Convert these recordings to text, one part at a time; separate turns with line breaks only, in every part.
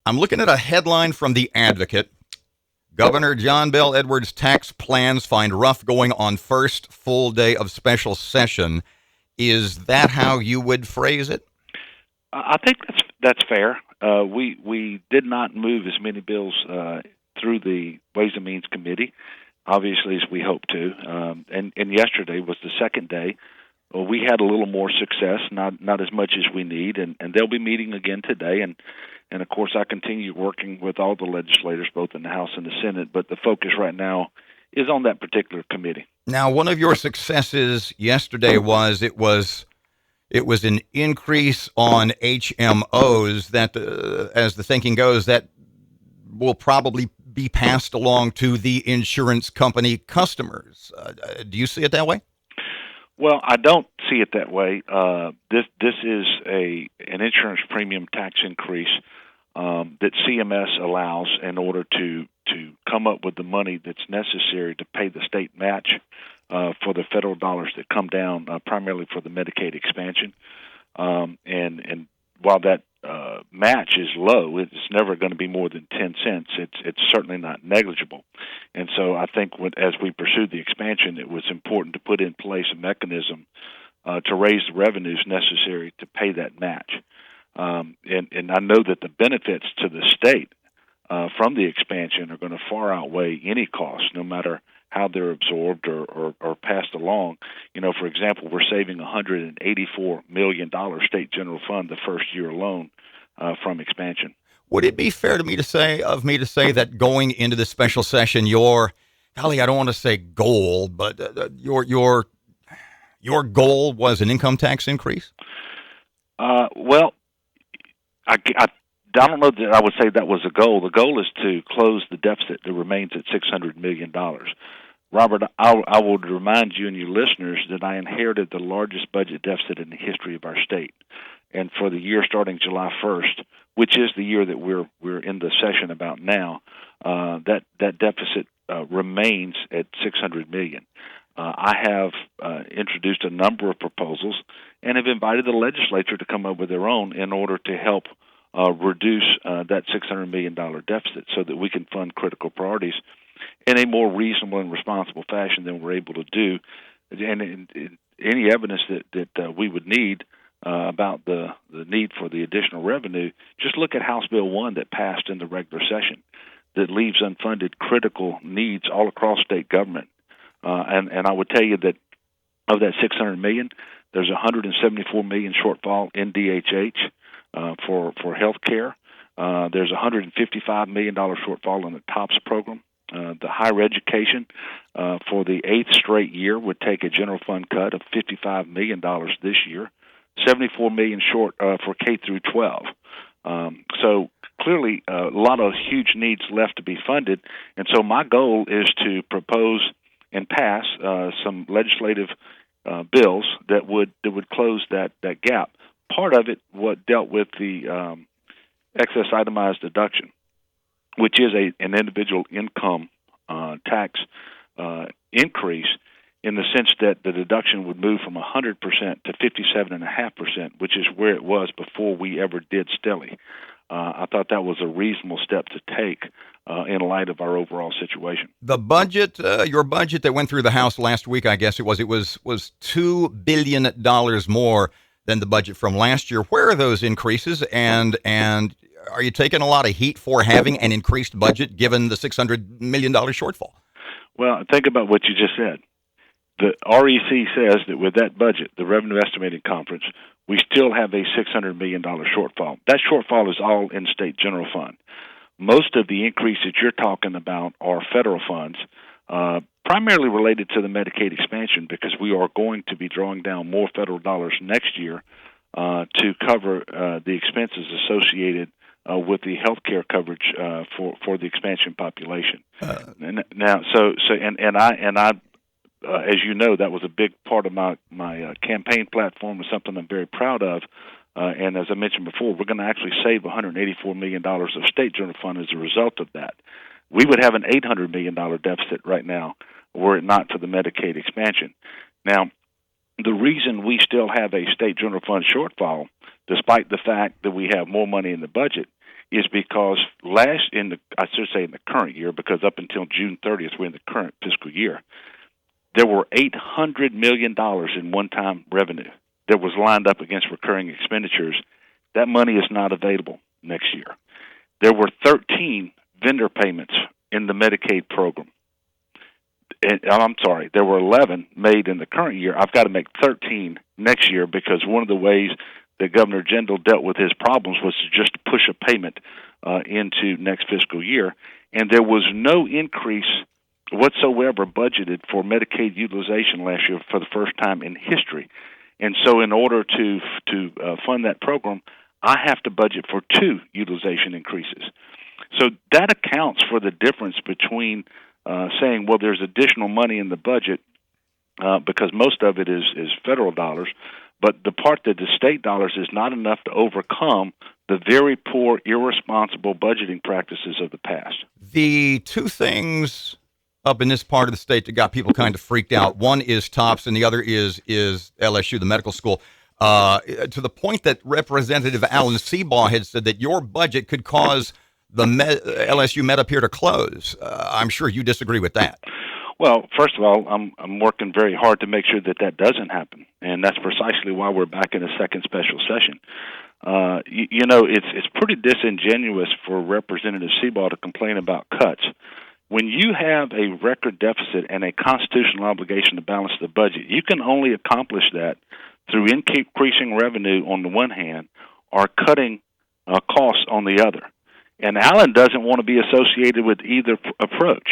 I'm looking at a headline from The Advocate. Governor John Bel Edwards' tax plans find rough going on first full day of special session. Is that how you would phrase it?
I think that's fair. We did not move as many bills through the Ways and Means Committee, obviously, as we hoped to. And yesterday was the second day. Well, we had a little more success, not as much as we need, and they'll be meeting again today. And of course, I continue working with all the legislators, both in the House and the Senate. But the focus right now is on that particular committee.
Now, one of your successes yesterday was it was an increase on HMOs that, as the thinking goes, that will probably be passed along to the insurance company customers. Do you see it that way?
Well, I don't see it that way. This is an insurance premium tax increase that CMS allows in order to come up with the money that's necessary to pay the state match for the federal dollars that come down primarily for the Medicaid expansion. And while that match is low, it's never going to be more than 10 cents. It's certainly not negligible. And so I think as we pursued the expansion, it was important to put in place a mechanism to raise the revenues necessary to pay that match. And I know that the benefits to the state from the expansion are going to far outweigh any cost, no matter how they're absorbed or passed along. You know, for example, we're saving $184 million state general fund the first year alone from expansion.
Would it be fair to me to say that going into this special session, I don't want to say goal, but your goal was an income tax increase?
Well, I don't know that I would say that was a goal. The goal is to close the deficit that remains at $600 million. Robert, I would remind you and your listeners that I inherited the largest budget deficit in the history of our state. And for the year starting July 1st, which is the year that we're in the session about now, that deficit remains at $600 million. I have introduced a number of proposals and have invited the legislature to come up with their own in order to help reduce that $600 million deficit so that we can fund critical priorities in a more reasonable and responsible fashion than we're able to do. And any evidence that we would need about the need for the additional revenue, just look at House Bill 1 that passed in the regular session that leaves unfunded critical needs all across state government. And I would tell you that of that $600 million, there's $174 million shortfall in DHH for health care. There's $155 million shortfall in the TOPS program. The higher education for the 8th straight year would take a general fund cut of $55 million this year, $74 million short for K through 12. So clearly a lot of huge needs left to be funded. And so my goal is to propose and pass some legislative bills that would close that gap. Part of it dealt with the excess itemized deduction, which is an individual income tax increase in the sense that the deduction would move from 100% to 57.5%, which is where it was before we ever did Stelly. I thought that was a reasonable step to take in light of our overall situation.
The budget, your budget that went through the House last week, I guess it was $2 billion more than the budget from last year. Where are those increases, and are you taking a lot of heat for having an increased budget given the $600 million shortfall?
Well, think about what you just said. The REC says that with that budget, the Revenue Estimating Conference, we still have a $600 million shortfall. That shortfall is all in state general fund. Most of the increase that you're talking about are federal funds, primarily related to the Medicaid expansion, because we are going to be drawing down more federal dollars next year to cover the expenses associated with the health care coverage for the expansion population. Now, I as you know, that was a big part of my campaign platform, and something I'm very proud of. And as I mentioned before, we're going to actually save $184 million of state general fund as a result of that. We would have an $800 million deficit right now were it not for the Medicaid expansion. Now, the reason we still have a state general fund shortfall, despite the fact that we have more money in the budget, is because in the current year, because up until June 30th, we're in the current fiscal year, there were $800 million in one-time revenue that was lined up against recurring expenditures. That money is not available next year. There were 13 vendor payments in the Medicaid program. I'm sorry, there were 11 made in the current year. I've got to make 13 next year because one of the ways that Governor Jindal dealt with his problems was to just push a payment into next fiscal year. And there was no increase whatsoever budgeted for Medicaid utilization last year for the first time in history. And so in order to fund that program, I have to budget for 2 utilization increases. So that accounts for the difference between saying, well, there's additional money in the budget because most of it is federal dollars, but the part that the state dollars is not enough to overcome the very poor, irresponsible budgeting practices of the past.
The two things up in this part of the state that got people kind of freaked out, one is TOPS and the other is LSU, the medical school, to the point that Representative Alan Seabaugh had said that your budget could cause the LSU Med-Appear to close. I'm sure you disagree with that.
Well, first of all, I'm working very hard to make sure that doesn't happen, and that's precisely why we're back in a second special session. It's pretty disingenuous for Representative Seabaugh to complain about cuts. When you have a record deficit and a constitutional obligation to balance the budget, you can only accomplish that through increasing revenue on the one hand or cutting costs on the other. And Alan doesn't want to be associated with either approach.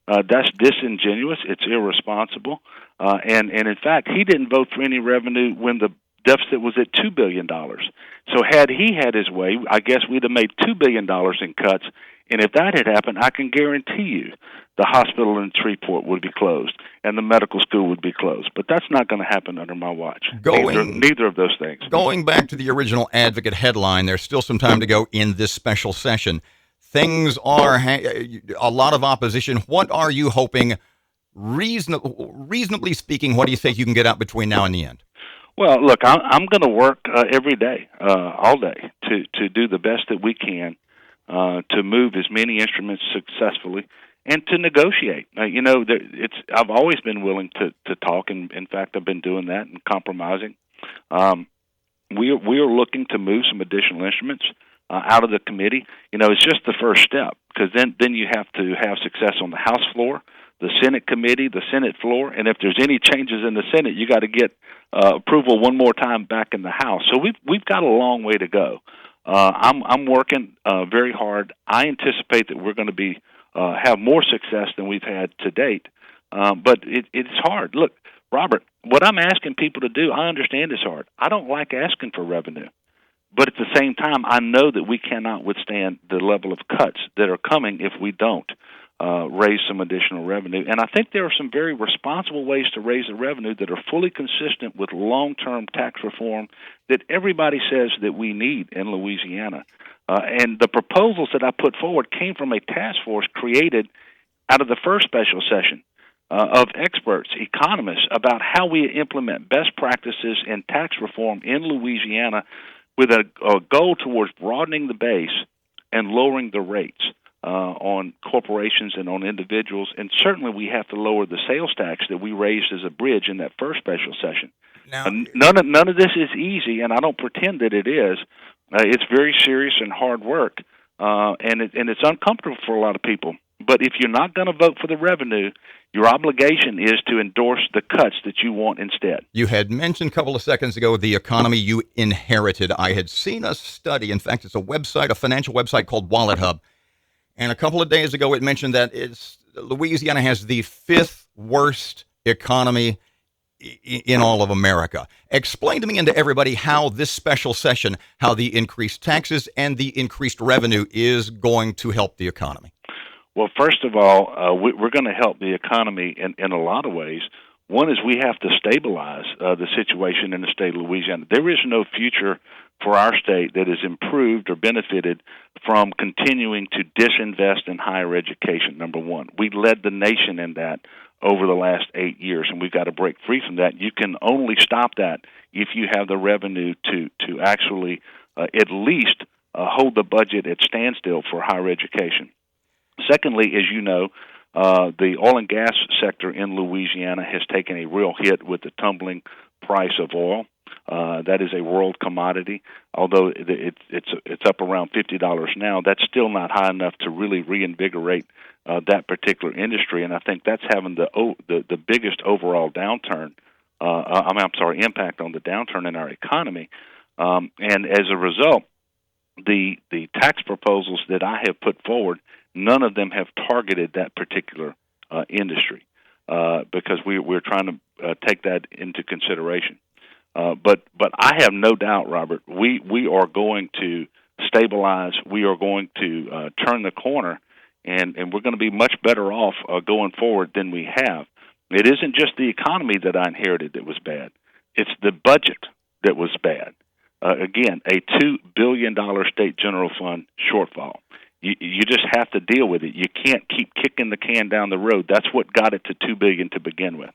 That's disingenuous. It's irresponsible. And in fact, he didn't vote for any revenue when the deficit was at $2 billion. So had he had his way, I guess we'd have made $2 billion in cuts. And if that had happened, I can guarantee you the hospital in Shreveport would be closed and the medical school would be closed. But that's not going to happen under my watch. Neither of those things.
Going back to the original Advocate headline, there's still some time to go in this special session. Things are a lot of opposition. What are you hoping, reasonably speaking, what do you think you can get out between now and the end?
Well, look, I'm going to work every day, all day, to do the best that we can to move as many instruments successfully and to negotiate. I've always been willing to talk, and in fact, I've been doing that and compromising. We are looking to move some additional instruments out of the committee. It's just the first step because then you have to have success on the House floor, the Senate committee, the Senate floor, and if there's any changes in the Senate, you got to get approval one more time back in the House. So we've got a long way to go. I'm working very hard. I anticipate that we're going to have more success than we've had to date, but it's hard. Look, Robert, what I'm asking people to do, I understand is hard. I don't like asking for revenue. But at the same time, I know that we cannot withstand the level of cuts that are coming if we don't raise some additional revenue. And I think there are some very responsible ways to raise the revenue that are fully consistent with long-term tax reform that everybody says that we need in Louisiana. And the proposals that I put forward came from a task force created out of the first special session of experts, economists, about how we implement best practices in tax reform in Louisiana with a goal towards broadening the base and lowering the rates on corporations and on individuals. And certainly we have to lower the sales tax that we raised as a bridge in that first special session. Now, none of this is easy, and I don't pretend that it is. It's very serious and hard work, and it's uncomfortable for a lot of people. But if you're not going to vote for the revenue, your obligation is to endorse the cuts that you want instead.
You had mentioned a couple of seconds ago the economy you inherited. I had seen a study. In fact, it's a financial website called Wallet Hub. And a couple of days ago, it mentioned that Louisiana has the 5th worst economy in all of America. Explain to me and to everybody how this special session, how the increased taxes and the increased revenue is going to help the economy.
Well, first of all, we're going to help the economy in a lot of ways. One is we have to stabilize the situation in the state of Louisiana. There is no future for our state that has improved or benefited from continuing to disinvest in higher education, number one. We led the nation in that over the last 8 years, and we've got to break free from that. You can only stop that if you have the revenue to actually at least hold the budget at standstill for higher education. Secondly, as you know, the oil and gas sector in Louisiana has taken a real hit with the tumbling price of oil. That is a world commodity. Although it's up around $50 now, that's still not high enough to really reinvigorate that particular industry. And I think that's having the biggest overall downturn. Impact on the downturn in our economy. And as a result, the tax proposals that I have put forward, none of them have targeted that particular industry because we're trying to take that into consideration. But I have no doubt, Robert, we are going to stabilize. We are going to turn the corner, and we're going to be much better off going forward than we have. It isn't just the economy that I inherited that was bad. It's the budget that was bad. Again, a $2 billion state general fund shortfall. You just have to deal with it. You can't keep kicking the can down the road. That's what got it to $2 billion to begin with.